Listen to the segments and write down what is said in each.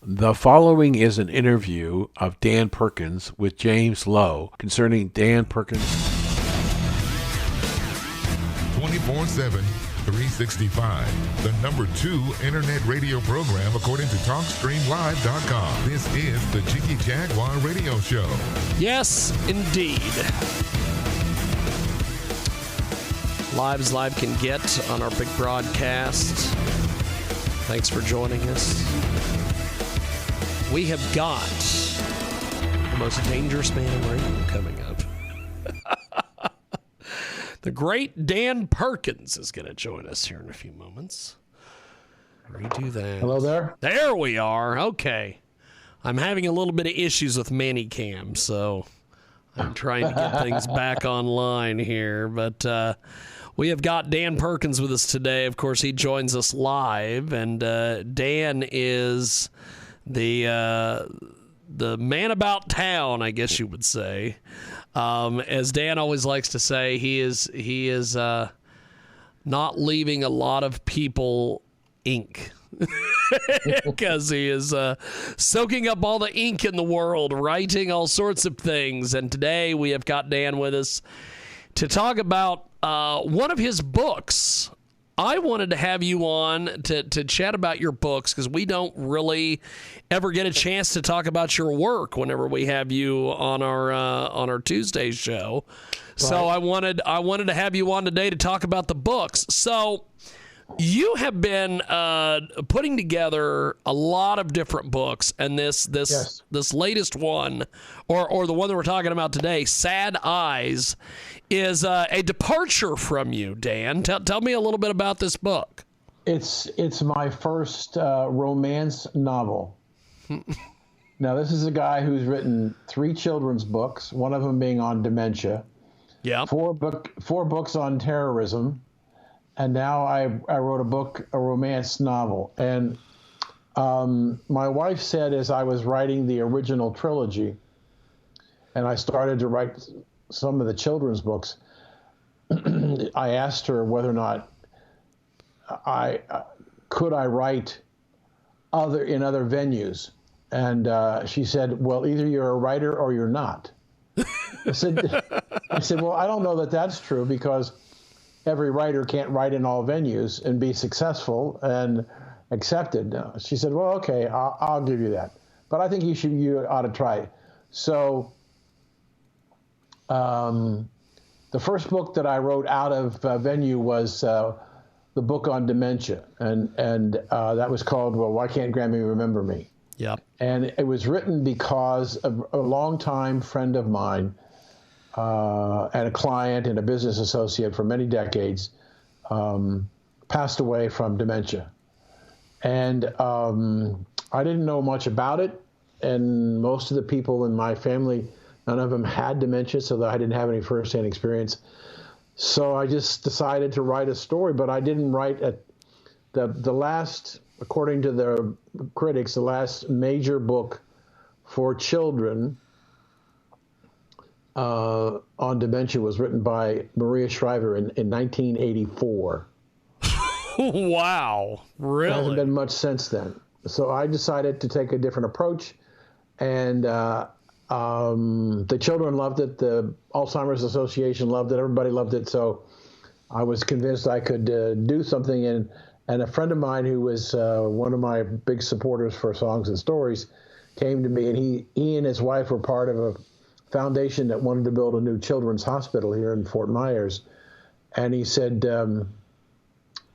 The following is an interview of Dan Perkins with James Lowe concerning Dan Perkins. 24/7, 365. The number 2 internet radio program according to TalkStreamLive.com. This is the Jiggy Jaguar Radio Show. Yes, indeed. Live as live can get on our big broadcast. Thanks for joining us. We have got the most dangerous man in radio coming up. The great Dan Perkins is going to join us here in a few moments. Redo that. Hello there. There we are. Okay. I'm having a little bit of issues with ManyCam, so I'm trying to get things back online here. But we have got Dan Perkins with us today. Of course, he joins us live, and Dan is the man about town, I guess you would say. As Dan always likes to say, he is not leaving a lot of people ink because he is soaking up all the ink in the world, writing all sorts of things. And today we have got Dan with us to talk about one of his books. I wanted to have you on to chat about your books because we don't really ever get a chance to talk about your work whenever we have you on our Tuesday show. Right. So I wanted to have you on today to talk about the books. So you have been putting together a lot of different books, and this latest one, or the one that we're talking about today, Sad Eyes, is a departure from you, Dan. Tell me a little bit about this book. It's my first romance novel. Now, this is a guy who's written 3 children's books, one of them being on dementia. Yeah. 4 books on terrorism. And now I wrote a romance novel. And my wife said, as I was writing the original trilogy, and I started to write some of the children's books, I asked her whether or not I could write in other venues. And she said, well, either you're a writer or you're not. I said, well, I don't know that that's true, because every writer can't write in all venues and be successful and accepted. She said, well, okay, I'll give you that. But I think you ought to try it. So the first book that I wrote out of venue was the book on dementia. And that was called, Well, Why Can't Grammy Remember Me? Yep. And it was written because a longtime friend of mine, and a client and a business associate for many decades, passed away from dementia. And I didn't know much about it, and most of the people in my family, none of them had dementia, so that I didn't have any firsthand experience. So I just decided to write a story, but I didn't write the last, according to the critics, the last major book for children on dementia was written by Maria Shriver in 1984. Wow, really? There hasn't been much since then. So I decided to take a different approach, and the children loved it. The Alzheimer's Association loved it. Everybody loved it. So I was convinced I could do something. And a friend of mine who was one of my big supporters for Songs and Stories came to me, and he and his wife were part of a foundation that wanted to build a new children's hospital here in Fort Myers. And he said,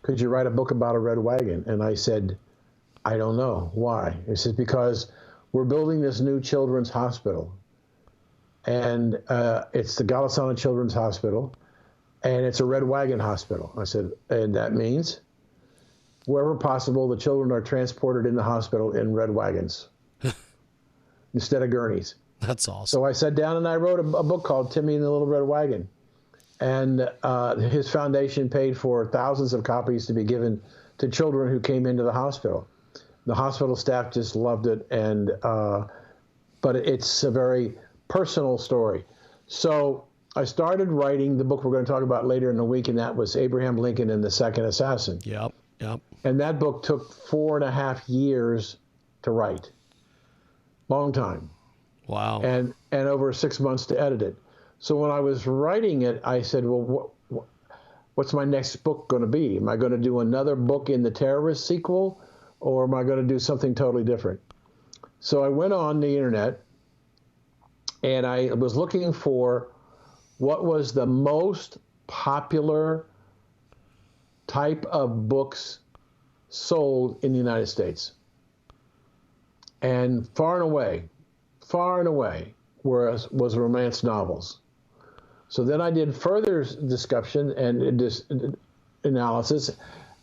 could you write a book about a red wagon? And I said, I don't know. Why? He said, because we're building this new children's hospital. And it's the Golisano Children's Hospital, and it's a red wagon hospital. I said, and that means wherever possible, the children are transported in the hospital in red wagons instead of gurneys. That's awesome. So I sat down and I wrote a book called Timmy and the Little Red Wagon. And his foundation paid for thousands of copies to be given to children who came into the hospital. The hospital staff just loved it, and but it's a very personal story. So I started writing the book we're going to talk about later in the week, and that was Abraham Lincoln and the Second Assassin. Yep. And that book took 4.5 years to write. long time, Wow. and over 6 months to edit it. So when I was writing it, I said, well, what's my next book going to be? Am I going to do another book in the terrorist sequel, or am I going to do something totally different? So I went on the internet, and I was looking for what was the most popular type of books sold in the United States. And far and away, was romance novels. So then I did further discussion and analysis,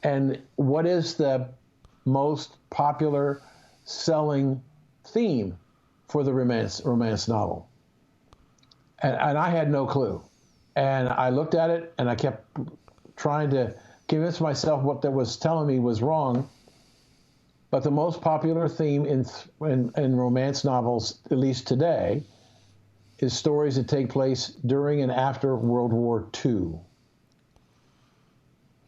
and what is the most popular selling theme for the romance novel? And I had no clue. And I looked at it, and I kept trying to convince myself what that was telling me was wrong. But the most popular theme in romance novels, at least today, is stories that take place during and after World War II.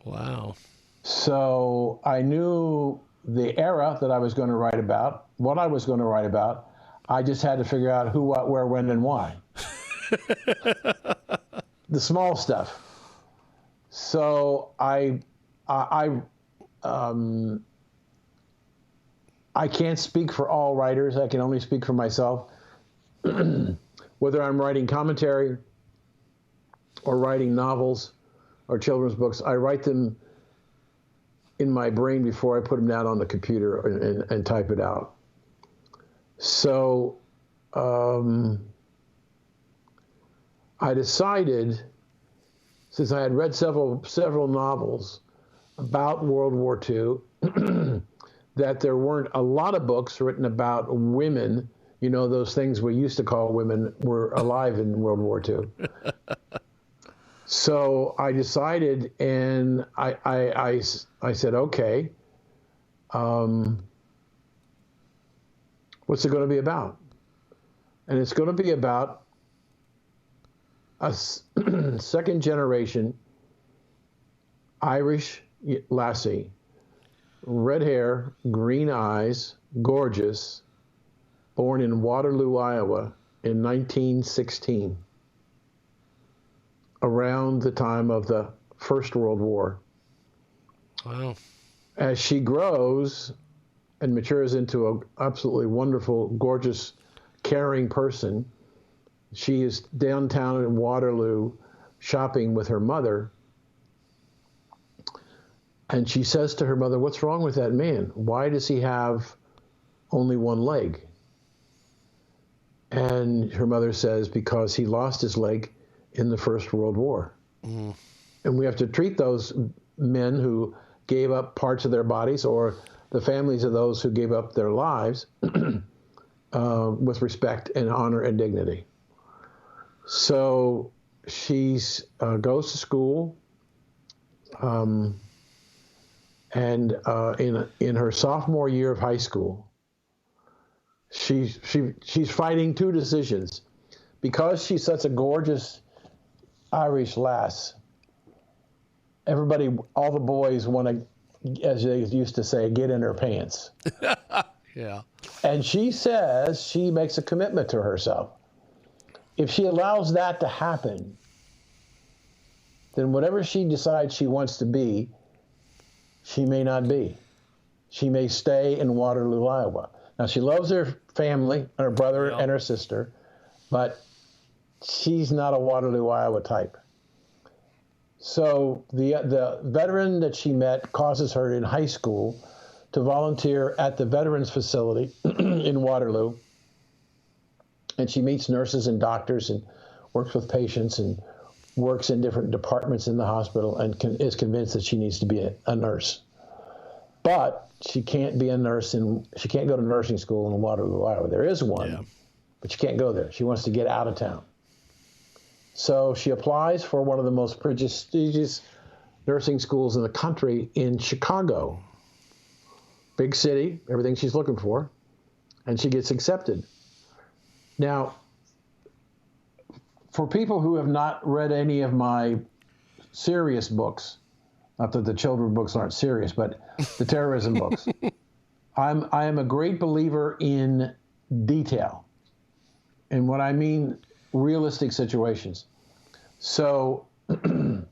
Wow. So I knew the era that I was going to write about, what I was going to write about. I just had to figure out who, what, where, when, and why. The small stuff. So I can't speak for all writers. I can only speak for myself. Whether I'm writing commentary or writing novels or children's books, I write them in my brain before I put them down on the computer and type it out. So I decided, since I had read several novels about World War II, that there weren't a lot of books written about women. You know, those things we used to call women were alive in World War II. So I decided, and I said, okay, what's it going to be about? And it's going to be about a second generation Irish lassie, red hair, green eyes, gorgeous, born in Waterloo, Iowa in 1916, around the time of the First World War. Wow. As she grows and matures into an absolutely wonderful, gorgeous, caring person, she is downtown in Waterloo shopping with her mother. And she says to her mother, "What's wrong with that man? Why does he have only one leg?" And her mother says, "Because he lost his leg in the First World War." Mm. And we have to treat those men who gave up parts of their bodies, or the families of those who gave up their lives, with respect and honor and dignity. So she goes to school, and in her sophomore year of high school, she's fighting two decisions. Because she's such a gorgeous Irish lass, everybody, all the boys want to, as they used to say, get in her pants. Yeah. And she says she makes a commitment to herself. If she allows that to happen, then whatever she decides she wants to be, she may not be. She may stay in Waterloo, Iowa. Now, she loves her family, her brother and her sister, but she's not a Waterloo, Iowa type. So the veteran that she met causes her in high school to volunteer at the Veterans Facility in Waterloo. And she meets nurses and doctors and works with patients and works in different departments in the hospital and is convinced that she needs to be a nurse. But she can't be a nurse, she can't go to nursing school in Waterloo, Iowa. There is one, but she can't go there. She wants to get out of town. So she applies for one of the most prestigious nursing schools in the country in Chicago. Big city, everything she's looking for, and she gets accepted. Now, for people who have not read any of my serious books, not that the children's books aren't serious, but the terrorism books, I am a great believer in detail. And what I mean, realistic situations. So, at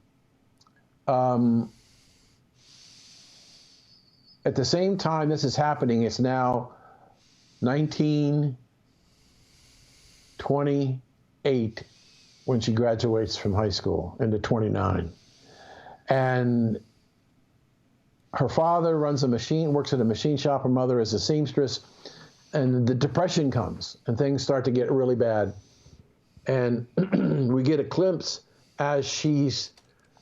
the same time this is happening, it's now 1928 when she graduates from high school into 29. And her father runs a machine, works at a machine shop. Her mother is a seamstress. And the Depression comes and things start to get really bad. And we get a glimpse as she's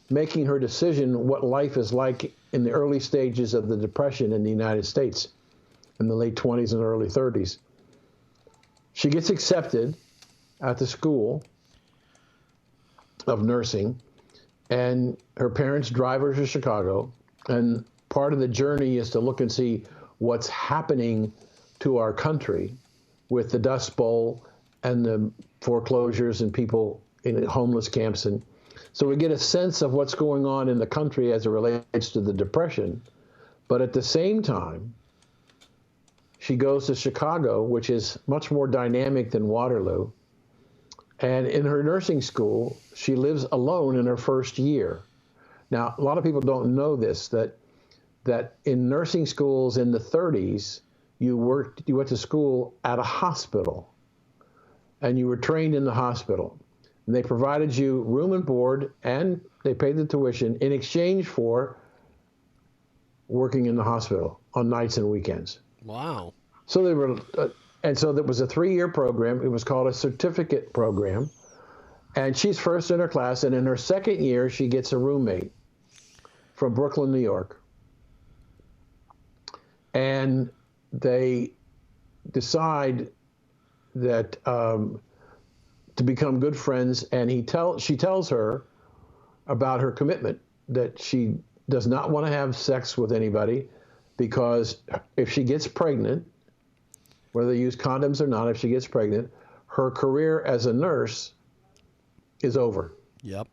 making her decision what life is like in the early stages of the Depression in the United States in the late 20s and early 30s. She gets accepted at the school of nursing, and her parents drive her to Chicago. And part of the journey is to look and see what's happening to our country with the Dust Bowl and the foreclosures and people in homeless camps. And so we get a sense of what's going on in the country as it relates to the Depression. But at the same time, she goes to Chicago, which is much more dynamic than Waterloo. And in her nursing school, she lives alone in her first year. Now, a lot of people don't know this, that in nursing schools in the 30s, you went to school at a hospital, and you were trained in the hospital. And they provided you room and board, and they paid the tuition in exchange for working in the hospital on nights and weekends. Wow. So they were, and so there was a 3-year program. It was called a certificate program. And she's first in her class, and in her second year, she gets a roommate from Brooklyn, New York. And they decide that to become good friends, and she tells her about her commitment, that she does not want to have sex with anybody, because if she gets pregnant, whether they use condoms or not, if she gets pregnant, her career as a nurse is over. Yep.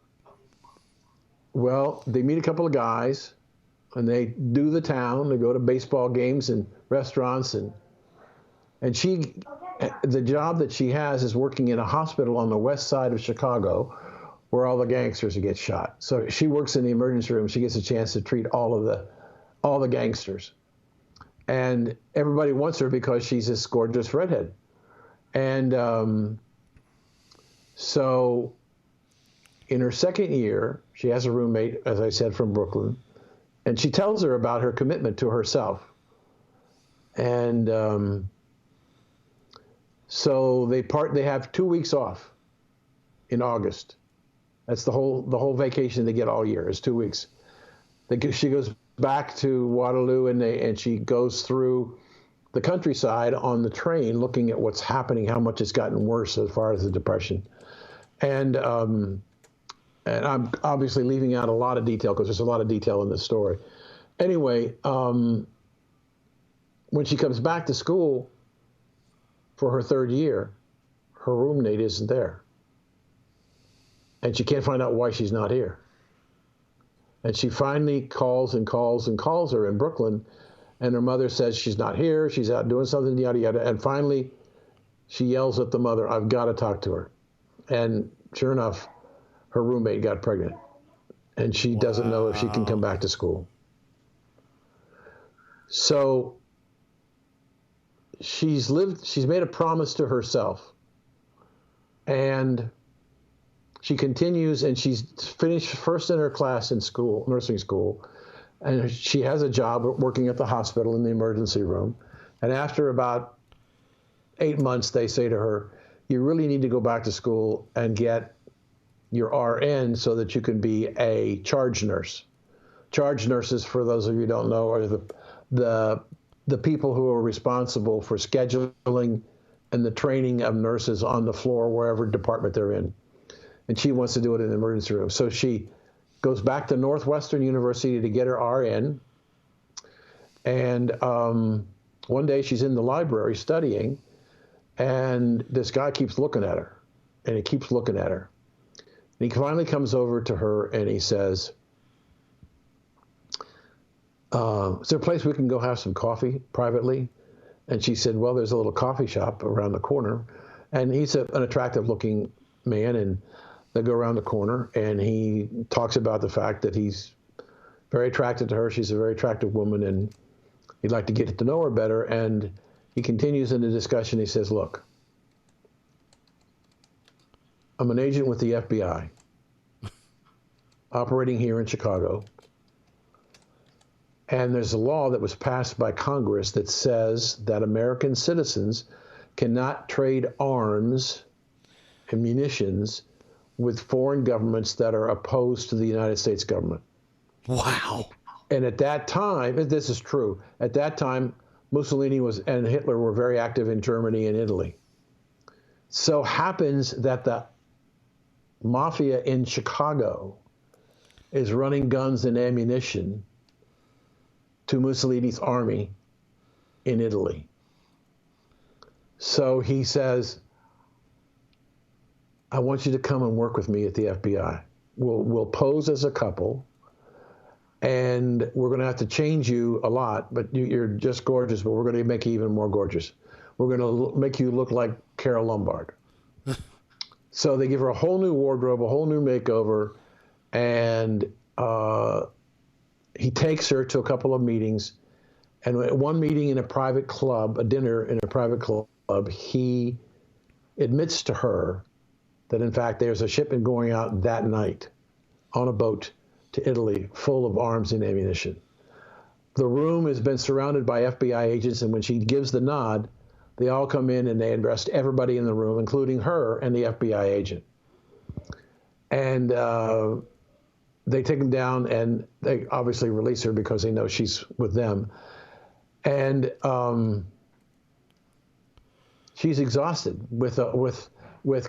Well, they meet a couple of guys, and they do the town. They go to baseball games and restaurants, and the job that she has is working in a hospital on the west side of Chicago, where all the gangsters get shot. So she works in the emergency room. She gets a chance to treat all the gangsters, and everybody wants her because she's this gorgeous redhead. And so in her second year, she has a roommate, as I said, from Brooklyn, and she tells her about her commitment to herself. And so they have 2 weeks off in August. That's the whole vacation they get all year is 2 weeks. She goes back to Waterloo, and she goes through the countryside on the train, looking at what's happening, how much it's gotten worse as far as the Depression. And I'm obviously leaving out a lot of detail because there's a lot of detail in this story. Anyway, when she comes back to school for her third year, her roommate isn't there. And she can't find out why she's not here. And she finally calls and calls and calls her in Brooklyn, and her mother says she's not here, she's out doing something, yada, yada. And finally, she yells at the mother, "I've got to talk to her." And sure enough, her roommate got pregnant, and she doesn't know if she can come back to school. So she's made a promise to herself, and she continues, and she's finished first in her class in school, nursing school, and she has a job working at the hospital in the emergency room. And after about 8 months, they say to her, "You really need to go back to school and get your RN so that you can be a charge nurse." Charge nurses, for those of you who don't know, are the people who are responsible for scheduling and the training of nurses on the floor, wherever department they're in. And she wants to do it in the emergency room. So she goes back to Northwestern University to get her RN. And one day she's in the library studying, and this guy keeps looking at her, and he keeps looking at her. And he finally comes over to her and he says, "Is there a place we can go have some coffee privately?" And she said, well, there's a little coffee shop around the corner. And he's an attractive looking man. And they go around the corner and he talks about the fact that he's very attracted to her. She's a very attractive woman and he'd like to get to know her better. And he continues in the discussion. He says, look, I'm an agent with the FBI operating here in Chicago. And there's a law that was passed by Congress that says that American citizens cannot trade arms and munitions with foreign governments that are opposed to the United States government. Wow. And at that time, this is true, at that time, Mussolini and Hitler were very active in Germany and Italy. So happens that the mafia in Chicago is running guns and ammunition to Mussolini's army in Italy. So he says, I want you to come and work with me at the FBI. We'll pose as a couple, and we're going to have to change you a lot, but you're just gorgeous, but we're going to make you even more gorgeous. We're going to make you look like Carole Lombard. So they give her a whole new wardrobe, a whole new makeover, and he takes her to a couple of meetings. And at one meeting in a private club, a dinner in a private club, he admits to her that, in fact, there's a shipment going out that night on a boat to Italy full of arms and ammunition. The room has been surrounded by FBI agents, and when she gives the nod, they all come in and they arrest everybody in the room, including her and the FBI agent. And they take him down, and they obviously release her because they know she's with them. And she's exhausted with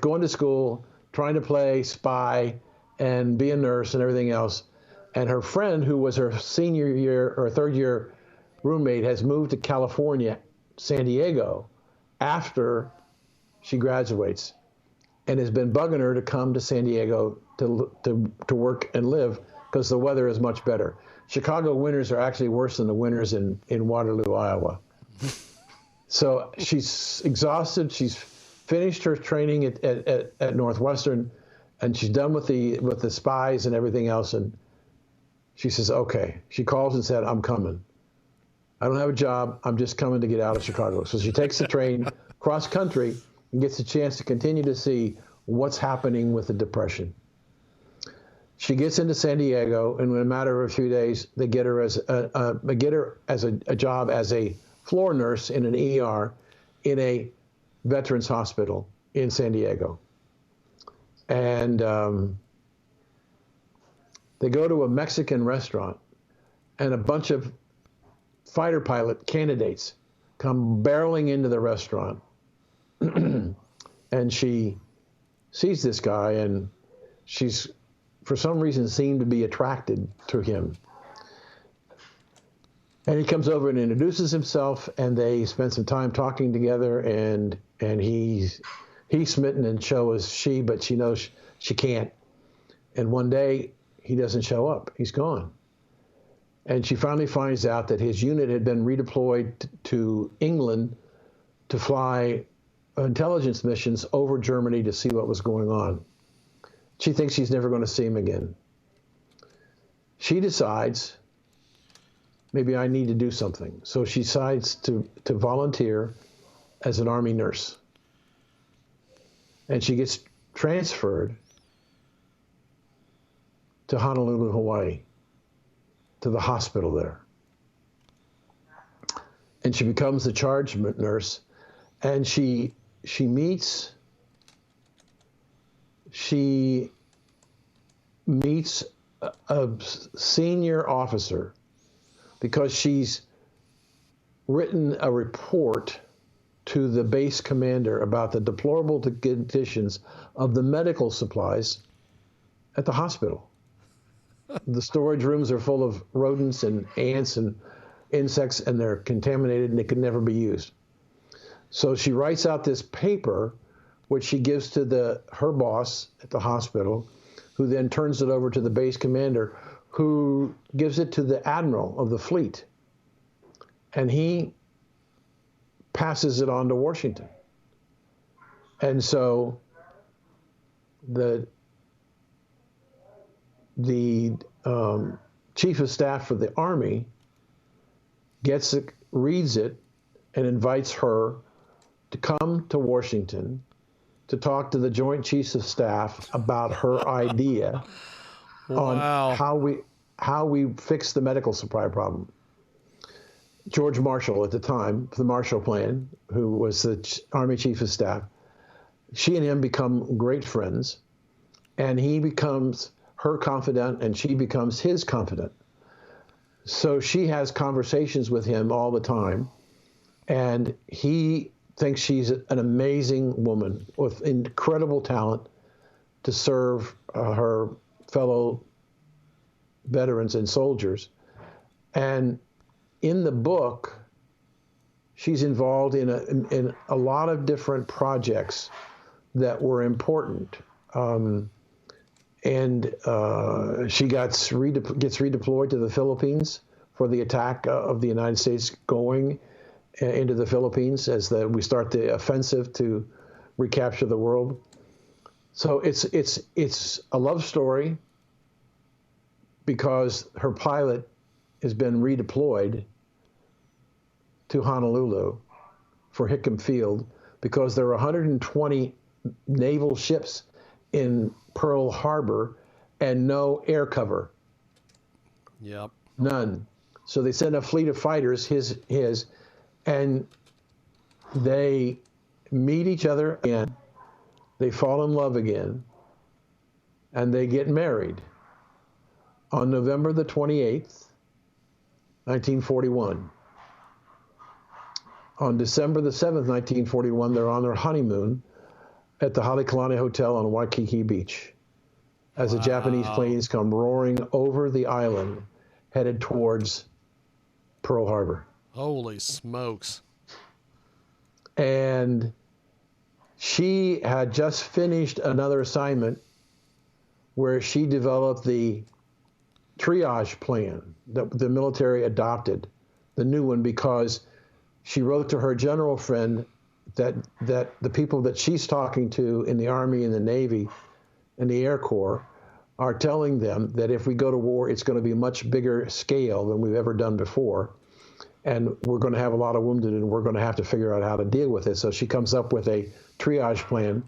going to school, trying to play spy, and be a nurse and everything else. And her friend, who was her senior year or third year roommate, has moved to California, San Diego, after she graduates, and has been bugging her to come to San Diego to work and live because the weather is much better. Chicago winters are actually worse than the winters in Waterloo, Iowa. So she's exhausted. She's finished her training at Northwestern, and she's done with the spies and everything else. And she says, okay. She calls and said, I'm coming. I don't have a job. I'm just coming to get out of Chicago. So she takes the train cross country and gets a chance to continue to see what's happening with the Depression. She gets into San Diego, and in a matter of a few days, they get her as a job as a floor nurse in an ER in a veterans hospital in San Diego. And they go to a Mexican restaurant, and a bunch of fighter pilot candidates come barreling into the restaurant. And she sees this guy, and she's, for some reason, seemed to be attracted to him. And he comes over and introduces himself, and they spend some time talking together, and he's smitten, and so is she, but she knows she can't. And one day, he doesn't show up. He's gone. And she finally finds out that his unit had been redeployed to England to fly intelligence missions over Germany to see what was going on. She thinks she's never going to see him again. She decides, maybe I need to do something. So she decides to volunteer as an Army nurse. And she gets transferred to Honolulu, Hawaii, to the hospital there. And she becomes the charge nurse, and she meets a senior officer because she's written a report to the base commander about the deplorable conditions of the medical supplies at the hospital. The storage rooms are full of rodents and ants and insects, and they're contaminated, and they can never be used. So she writes out this paper, which she gives to her boss at the hospital, who then turns it over to the base commander, who gives it to the admiral of the fleet. And he passes it on to Washington. And so the chief of staff for the Army gets it, reads it, and invites her to come to Washington to talk to the Joint Chiefs of Staff about her idea on how we fix the medical supply problem. George Marshall at the time, the Marshall Plan, who was the Army Chief of Staff, she and him become great friends, and he becomes her confidant and she becomes his confidant. So she has conversations with him all the time, and he thinks she's an amazing woman with incredible talent to serve her fellow veterans and soldiers. And in the book, she's involved in a lot of different projects that were important. She gets redeployed to the Philippines for the attack of the United States going into the Philippines as we start the offensive to recapture the world. So it's a love story because her pilot has been redeployed to Honolulu for Hickam Field because there are 120 naval ships in Pearl Harbor and no air cover. Yep. None. So they send a fleet of fighters, his, and they meet each other again. They fall in love again, and they get married on November the 28th, 1941. On December the 7th, 1941, they're on their honeymoon at the Halekulani Hotel on Waikiki Beach as the Japanese planes come roaring over the island headed towards Pearl Harbor. Holy smokes. And she had just finished another assignment where she developed the triage plan that the military adopted, the new one, because she wrote to her general friend that the people that she's talking to in the Army and the Navy and the Air Corps are telling them that if we go to war, it's going to be a much bigger scale than we've ever done before. And we're going to have a lot of wounded, and we're going to have to figure out how to deal with it. So she comes up with a triage plan,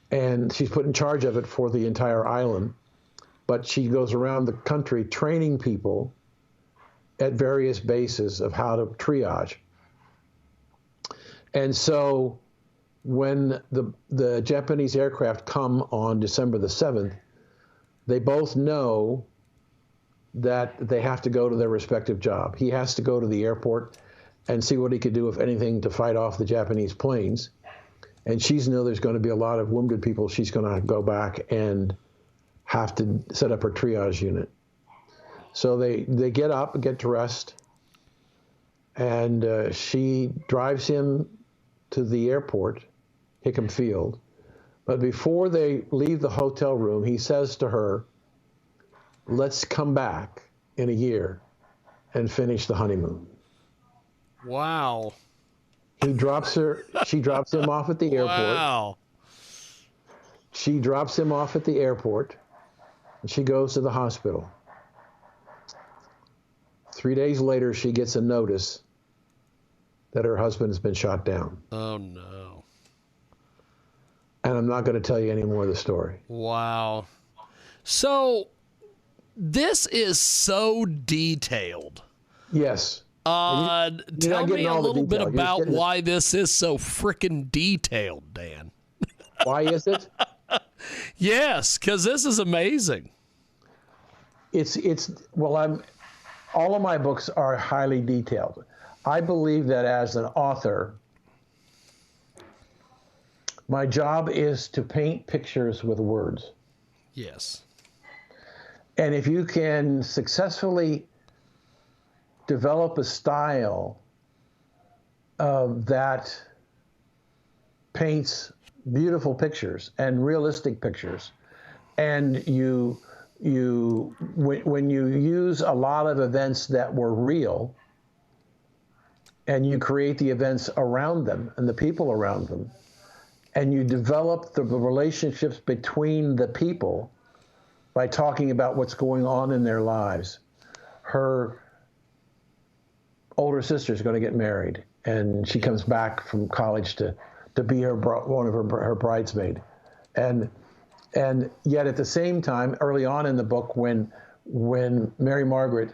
and she's put in charge of it for the entire island. But she goes around the country training people at various bases of how to triage. And so when the Japanese aircraft come on December the 7th, they both know that they have to go to their respective job. He has to go to the airport and see what he could do, if anything, to fight off the Japanese planes. And she's know there's going to be a lot of wounded people. She's going to go back and have to set up her triage unit. So they get up and get dressed, and she drives him to the airport, Hickam Field. But before they leave the hotel room, he says to her, "Let's come back in a year and finish the honeymoon." Wow. He drops her. She drops him off at the airport. Wow. She drops him off at the airport, and she goes to the hospital. 3 days later, she gets a notice that her husband has been shot down. Oh, no. And I'm not going to tell you any more of the story. Wow. So this is so detailed. Yes. Tell me a little bit about why this is so freaking detailed, Dan. Why is it? Yes, because this is amazing. All of my books are highly detailed. I believe that as an author, my job is to paint pictures with words. Yes. And if you can successfully develop a style that paints beautiful pictures and realistic pictures, and when you use a lot of events that were real, and you create the events around them and the people around them, and you develop the relationships between the people by talking about what's going on in their lives. Her older sister is going to get married, and she comes back from college to be one of her bridesmaid, and yet at the same time, early on in the book, when Mary Margaret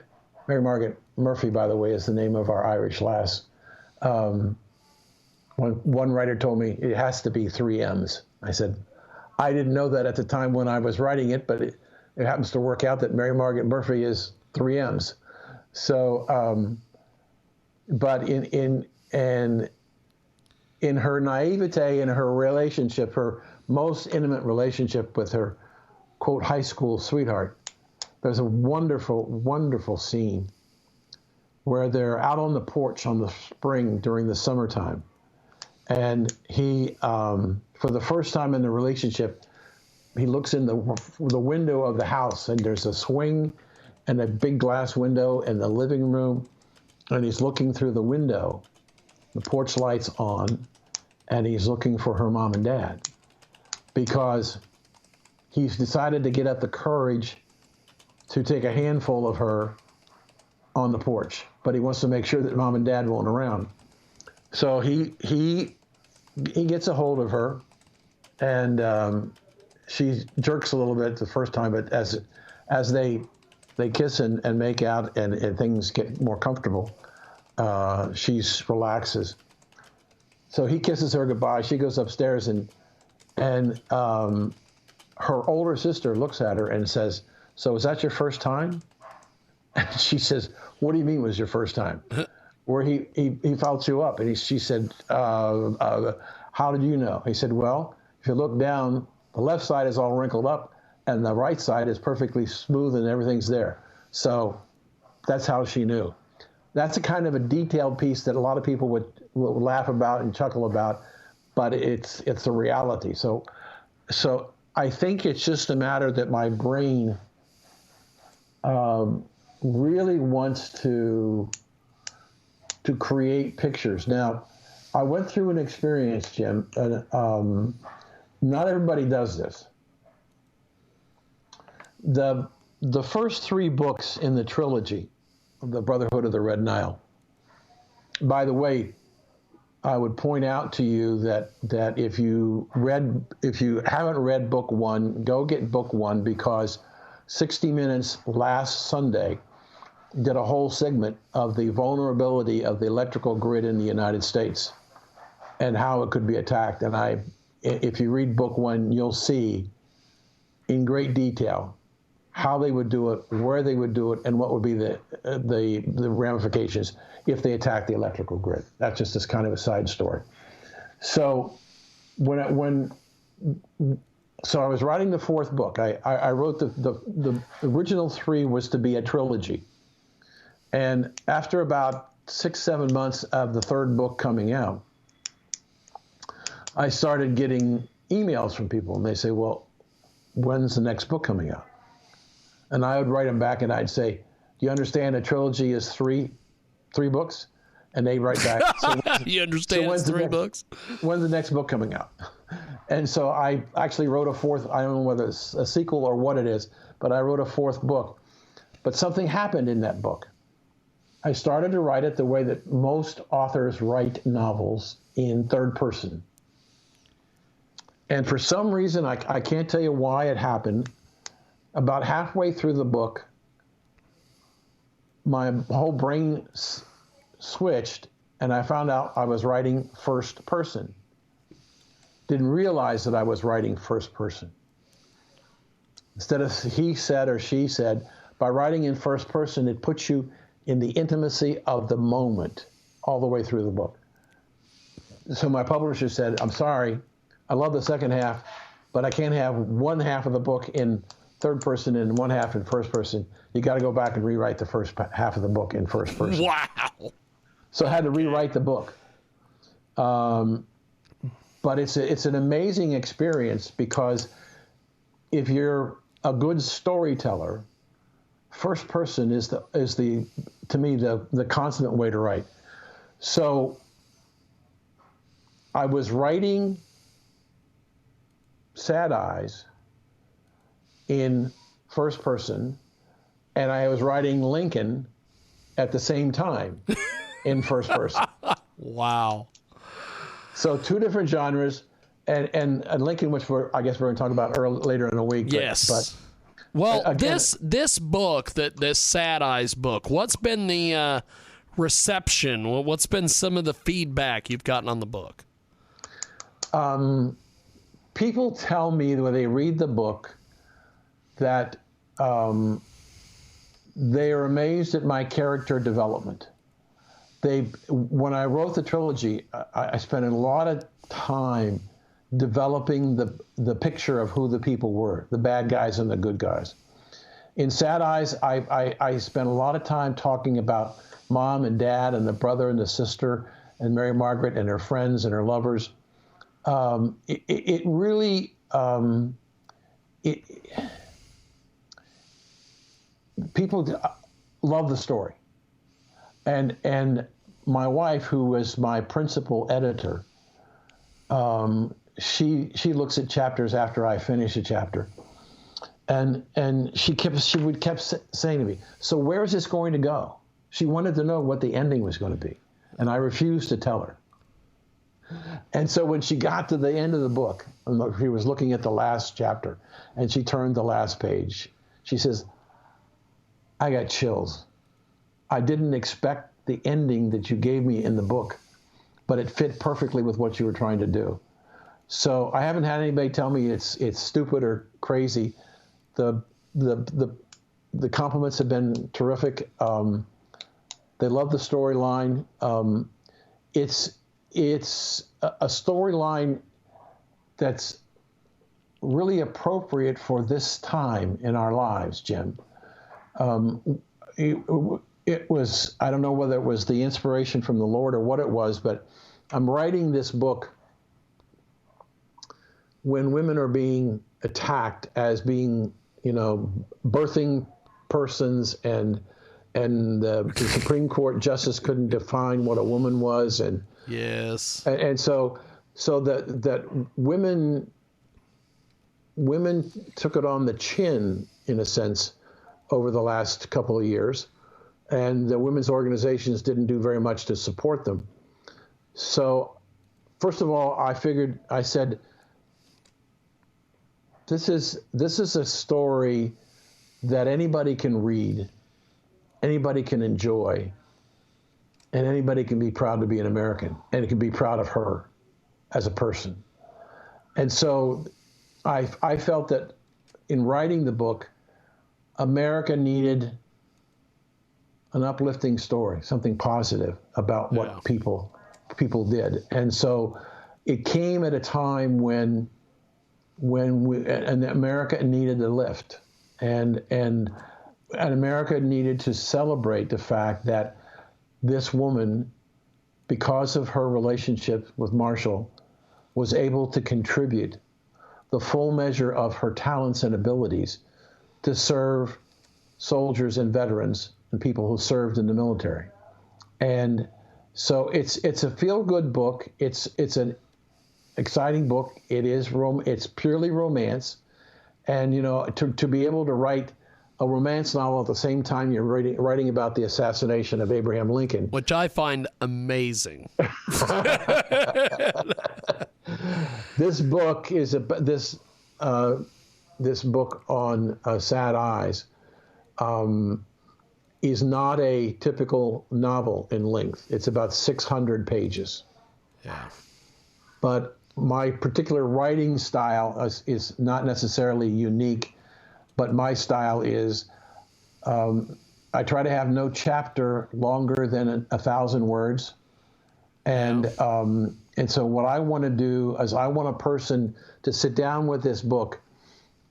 Murphy, by the way, is the name of our Irish lass. One writer told me it has to be 3 M's. I said, I didn't know that at the time when I was writing it, but it happens to work out that Mary Margaret Murphy is 3 M's. So, but in her naivete, in her relationship, her most intimate relationship with her, quote, high school sweetheart, there's a wonderful, wonderful scene where they're out on the porch on the spring during the summertime. And he, for the first time in the relationship, he looks in the window of the house, and there's a swing and a big glass window in the living room. And he's looking through the window, the porch light's on, and he's looking for her mom and dad, because he's decided to get up the courage to take a handful of her on the porch, but he wants to make sure that mom and dad won't around. So he gets a hold of her, and she jerks a little bit the first time, but as they kiss and make out and things get more comfortable, she relaxes. So he kisses her goodbye. She goes upstairs, and her older sister looks at her and says, "So is that your first time?" And she says, "What do you mean was your first time?" Where he felt you up, and she said, "How did you know?" He said, "Well, if you look down, the left side is all wrinkled up, and the right side is perfectly smooth, and everything's there." So that's how she knew. That's a kind of a detailed piece that a lot of people would laugh about and chuckle about, but it's a reality. So I think it's just a matter that my brain really wants to create pictures. Now, I went through an experience, Jim, and not everybody does this. The first 3 books in the trilogy, The Brotherhood of the Red Nile. By the way, I would point out to you that if you haven't read book 1, go get book 1, because 60 Minutes last Sunday did a whole segment of the vulnerability of the electrical grid in the United States and how it could be attacked. And if you read book 1, you'll see in great detail how they would do it, where they would do it, and what would be the ramifications if they attacked the electrical grid. That's just this kind of a side story. So so I was writing the 4th book. I wrote the original 3 was to be a trilogy. And after about 6-7 months of the 3rd book coming out, I started getting emails from people, and they say, "Well, when's the next book coming out?" And I would write them back, and I'd say, "Do you understand a trilogy is three books?" And they write back, "You understand it's 3 books? When's the next book coming out?" And so I actually wrote a 4th, I don't know whether it's a sequel or what it is, but I wrote a 4th book. But something happened in that book. I started to write it the way that most authors write novels, in 3rd person. And for some reason, I can't tell you why it happened, about halfway through the book, my whole brain switched, and I found out I was writing 1st person. Didn't realize that I was writing 1st person. Instead of he said or she said, by writing in 1st person, it puts you in the intimacy of the moment all the way through the book. So my publisher said, "I'm sorry, I love the second half, but I can't have one half of the book in 3rd person and one half in 1st person. You got to go back and rewrite the first half of the book in 1st person." Wow. So I had to rewrite the book. But it's an amazing experience, because if you're a good storyteller, 1st person is to me the constant way to write. So I was writing Sad Eyes in first person, and I was writing Lincoln at the same time in first person. Wow. So two different genres, and Lincoln, which I guess we're going to talk about later in the week. Yes. But well, again, this book, this Sad Eyes book, what's been the reception? What's been some of the feedback you've gotten on the book? People tell me when they read the book that they are amazed at my character development. When I wrote the trilogy, I spent a lot of time developing the picture of who the people were, the bad guys and the good guys. In Sad Eyes, I spent a lot of time talking about Mom and Dad and the brother and the sister and Mary Margaret and her friends and her lovers. It really, people love the story. And my wife, who was my principal editor, she looks at chapters after I finish a chapter, and she would kept saying to me, "So where is this going to go?" She wanted to know what the ending was going to be, and I refused to tell her. And so when she got to the end of the book, she was looking at the last chapter, and she turned the last page. She says, "I got chills. I didn't expect the ending that you gave me in the book, but it fit perfectly with what you were trying to do." So I haven't had anybody tell me it's stupid or crazy. The compliments have been terrific. They love the storyline. It's a storyline that's really appropriate for this time in our lives, Jim. It was, I don't know whether it was the inspiration from the Lord or what it was, but I'm writing this book when women are being attacked as being, birthing persons, and the Supreme Court justice couldn't define what a woman was, and yes, and so that women took it on the chin in a sense over the last couple of years, and the women's organizations didn't do very much to support them. So, first of all, I said, this is a story that anybody can read, anybody can enjoy, and anybody can be proud to be an American, and it can be proud of her as a person. And so I felt that in writing the book, America needed an uplifting story, something positive about what people did. And so it came at a time when America needed a lift, and America needed to celebrate the fact that this woman, because of her relationship with Marshall, was able to contribute the full measure of her talents and abilities to serve soldiers and veterans and people who served in the military. And so it's a feel-good book. It's an exciting book. It's purely romance, and to be able to write a romance novel at the same time you're writing about the assassination of Abraham Lincoln, which I find amazing. This book is this book on Sad Eyes is not a typical novel in length. It's about 600 pages. Yeah. But my particular writing style is not necessarily unique, but my style is I try to have no chapter longer than 1,000 words. And so what I want to do is I want a person to sit down with this book,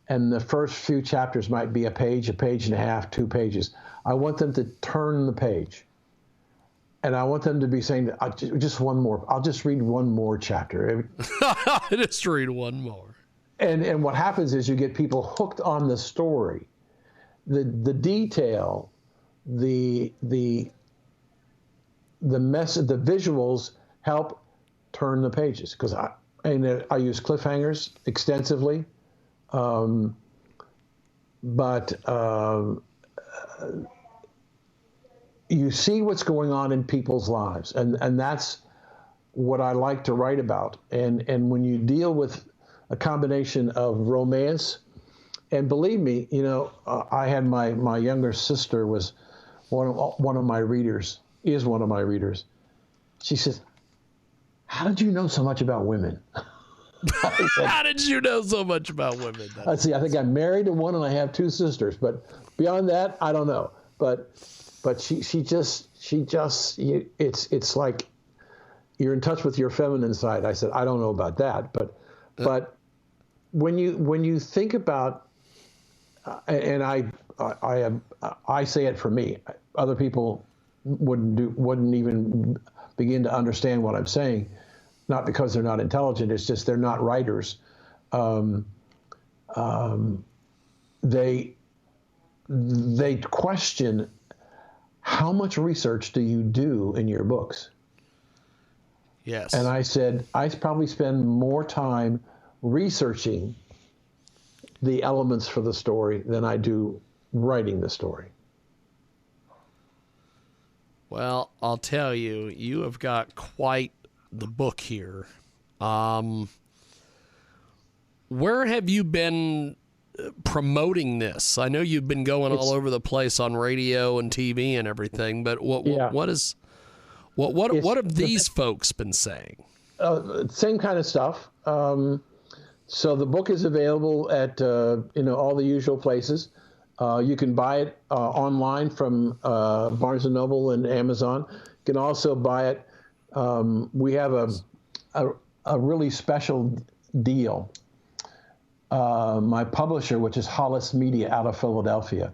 and the first few chapters might be a page and a half, 2 pages. I want them to turn the page, and I want them to be saying, just one more. I'll just read one more chapter. Just read one more. And what happens is you get people hooked on the story, the detail, the the visuals help turn the pages because I use cliffhangers extensively, but you see what's going on in people's lives, and that's what I like to write about. And when you deal with a combination of romance, and believe me, I had my younger sister was one of my readers, is one of my readers. She says, "How did you know so much about women?" How did you know so much about women? Let's see. I think I'm married to one, and I have 2 sisters. But beyond that, I don't know. But she just it's like you're in touch with your feminine side. I said, I don't know about that, but when you think about, and I say it for me. Other people wouldn't even begin to understand what I'm saying. Not because they're not intelligent, it's just they're not writers. They question, how much research do you do in your books? Yes. And I said, I probably spend more time researching the elements for the story than I do writing the story. Well, I'll tell you, you have got quite the book here. Where have you been promoting this? I know you've been going all over the place on radio and TV and everything, but what have these folks been saying? Same kind of stuff. So the book is available at all the usual places. You can buy it online from Barnes & Noble and Amazon. You can also buy it. We have a really special deal. My publisher, which is Hollis Media out of Philadelphia,